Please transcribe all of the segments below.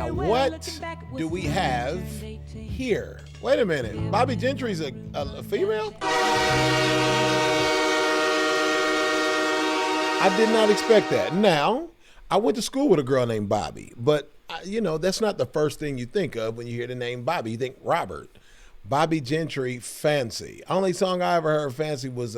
Now, what do we have here? Wait a minute. Bobbie Gentry's a female? I did not expect that. Now, I went to school with a girl named Bobbie, but, that's not the first thing you think of when you hear the name Bobbie. You think Robert. Bobbie Gentry, Fancy. Only song I ever heard Fancy was,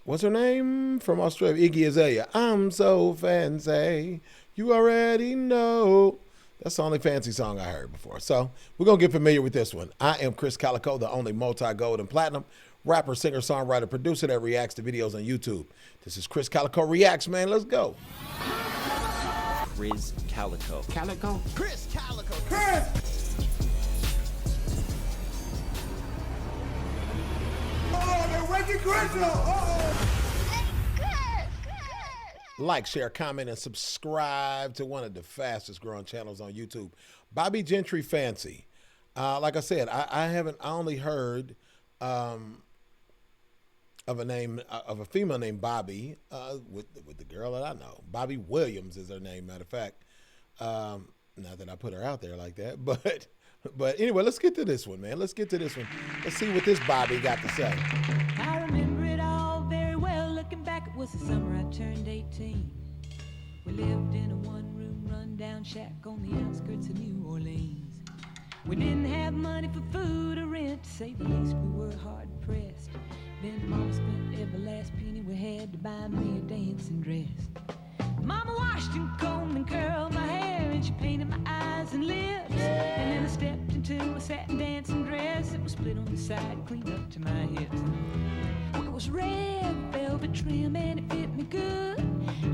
what's her name? From Australia, Iggy Azalea. I'm so fancy. You already know. That's the only fancy song I heard before. So we're going to get familiar with this one. I am Krizz Kaliko, the only multi-gold and platinum rapper, singer, songwriter, producer that reacts to videos on YouTube. This is Krizz Kaliko Reacts, man. Let's go. Krizz Kaliko. Kaliko? Krizz Kaliko. Krizz! Oh, they're waking Krizz up! Uh-oh! Like, share, comment, and subscribe to one of the fastest growing channels on YouTube. Bobbie Gentry, Fancy. Like I said, I only heard of a female named Bobbie with the girl that I know. Bobbie Williams is her name, matter of fact. Not that I put her out there like that, but anyway, let's get to this one, man. Let's get to this one. Let's see what this Bobbie got to say. I remember it all very well. Looking back, it was the summer I turned 18. We lived in a one-room run-down shack on the outskirts of New Orleans. We didn't have money for food or rent, to say the least. We were hard-pressed. Then Mama spent every last penny we had to buy me a dancing dress. Mama washed and combed and curled my hair, and she painted my eyes and lips. And then I stepped into a satin dancing dress. It was split on the side, cleaned up to my hips. It was red velvet trim and it fit me good.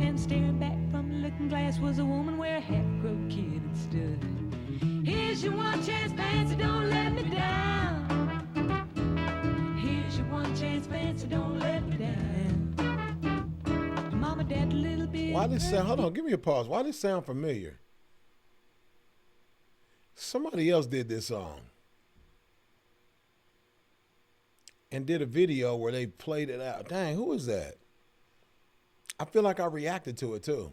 And staring back from the looking glass was a woman where a half-grown kid had stood. Here's your one chance, Fancy, don't let me down. Here's your one chance, Fancy, don't let me down. Mama, Dad, a little bit. Why this sound? Hold on, give me a pause. Why this sound familiar? Somebody else did this song and did a video where they played it out. Dang, who is that? I feel like I reacted to it too.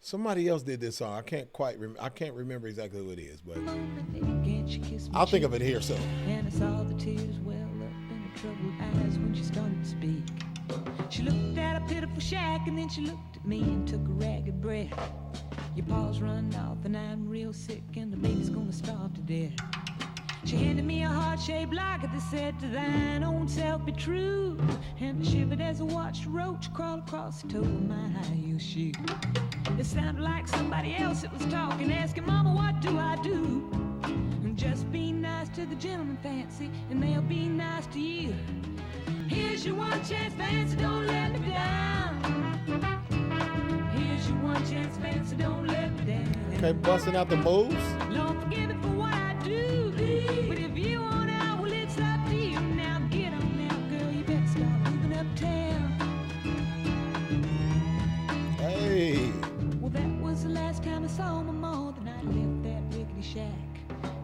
Somebody else did this song. I can't remember exactly who it is, but I'll think of it here soon. And I saw the tears well up in her troubled eyes when she started to speak. She looked at a pitiful shack and then she looked at me and took a ragged breath. Your paws run off and I'm real sick and the baby's gonna starve to death. She handed me a heart-shaped locket that said, to thine own self be true. And I shivered as I watched a roach crawl across the toe of my high-heel shoe. It sounded like somebody else that was talking, asking, Mama, what do I do? And just be nice to the gentleman, Fancy, and they'll be nice to you. Here's your one chance, Fancy, don't let me down. Here's your one chance, Fancy, don't let me down. Okay, busting out the moves. Lord, forgive me for what I do. But if you want out, well, it's up to you. Now get on now, girl, you better start moving uptown. Hey. Well, that was the last time I saw my mom, the night I left that rickety shack.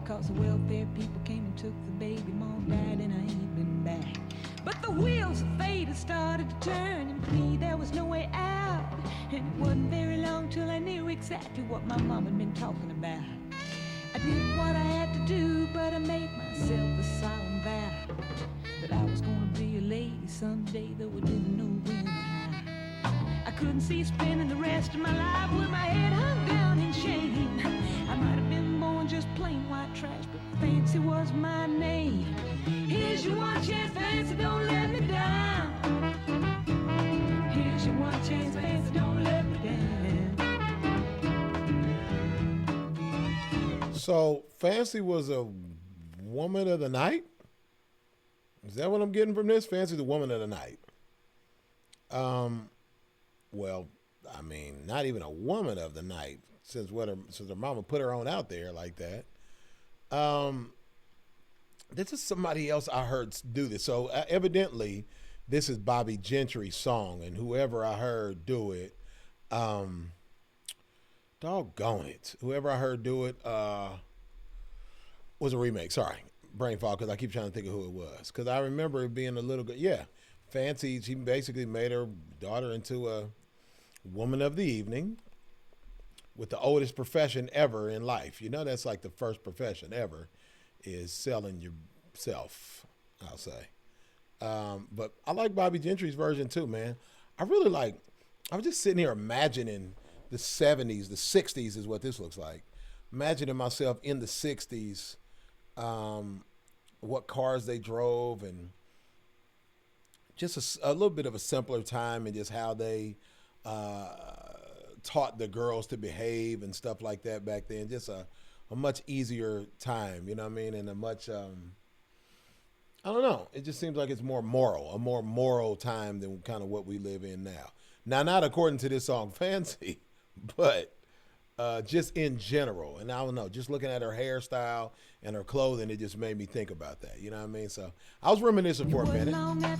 Cause the welfare people came and took the baby. Mom died and I ain't been back. But the wheels of fate had started to turn, and for me there was no way out. And it wasn't very long till I knew exactly what my mom had been talking about. I did what I had to do, but I made myself a solemn vow that I was gonna be a lady someday, though I didn't know when or how. I couldn't see spending the rest of my life with my head hung down in shame. I might have been born just plain white trash, but Fancy was my name. Here's your one chance, Fancy, don't let me down. Here's your one chance, Fancy, don't let me down. So Fancy was a woman of the night? Is that what I'm getting from this? Fancy the woman of the night. Well, I mean, not even a woman of the night since her mama put her on out there like that. This is somebody else I heard do this. So evidently, this is Bobbie Gentry's song, and whoever I heard do it, doggone it, whoever I heard do it was a remake. Sorry, brain fog, because I keep trying to think of who it was. Because I remember it being a little good. Yeah, Fancy. She basically made her daughter into a woman of the evening. with the oldest profession ever in life. You know, that's like the first profession ever is selling yourself, I'll say. But I like Bobbie Gentry's version too, man. I was just sitting here imagining the 70s, the 60s is what this looks like. Imagining myself in the 60s, what cars they drove, and just a little bit of a simpler time, and just how they taught the girls to behave and stuff like that back then. Just a much easier time, you know what I mean? And a much, I don't know. It just seems like it's a more moral time than kind of what we live in now. Now, not according to this song, Fancy, but just in general. And I don't know, just looking at her hairstyle and her clothing, it just made me think about that. You know what I mean? So I was reminiscing for a minute.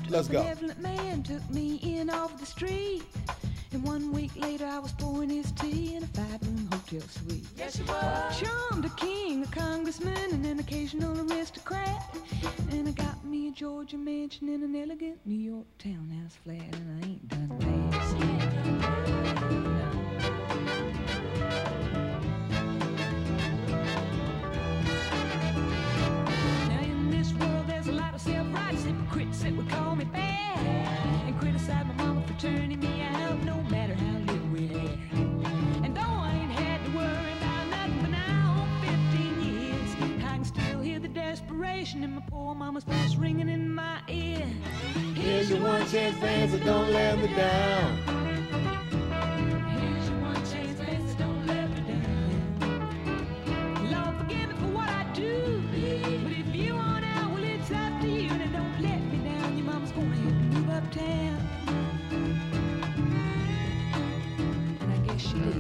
Let's go. Man took me in off the street. And 1 week later, I was pouring his tea in a 5-room hotel suite. Yes, you was. Charmed a king, a congressman, and an occasional aristocrat. And I got me a Georgia mansion in an elegant New York townhouse flat, and I ain't done bad. Now in this world, there's a lot of self-righteous hypocrites that would call me bad and criticize my mama for turning me out, no matter how little we had. And though I ain't had to worry about nothing but now, 15 years, I can still hear the desperation in my poor mama's voice ringing in my ear. Here's your one chance, fans, so don't let me down. Here's your one chance, fans, so don't let me down. Lord, forgive me for what I do, but if you want out, well, it's up to you. And don't let me down, your mama's gonna help you move uptown. And I guess she did.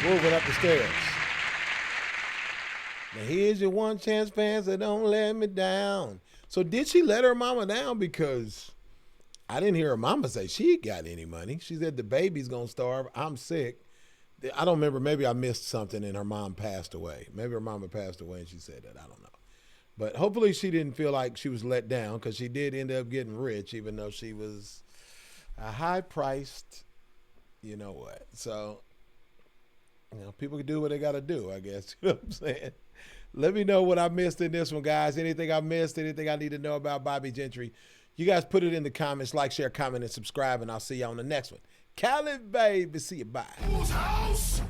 Moving up the stairs. Now here's your one chance, fans, so don't let me down. So did she let her mama down? Because I didn't hear her mama say she got any money. She said the baby's gonna starve. I'm sick. I don't remember. Maybe I missed something and her mom passed away. Maybe her mama passed away and she said that. I don't know. But hopefully she didn't feel like she was let down, because she did end up getting rich, even though she was a high-priced, you know what. So, you know, people can do what they got to do, I guess. You know what I'm saying? Let me know what I missed in this one, guys. Anything I missed, anything I need to know about Bobbie Gentry. You guys put it in the comments. Like, share, comment, and subscribe, and I'll see you on the next one. Cali, baby. See you. Bye. Whose house?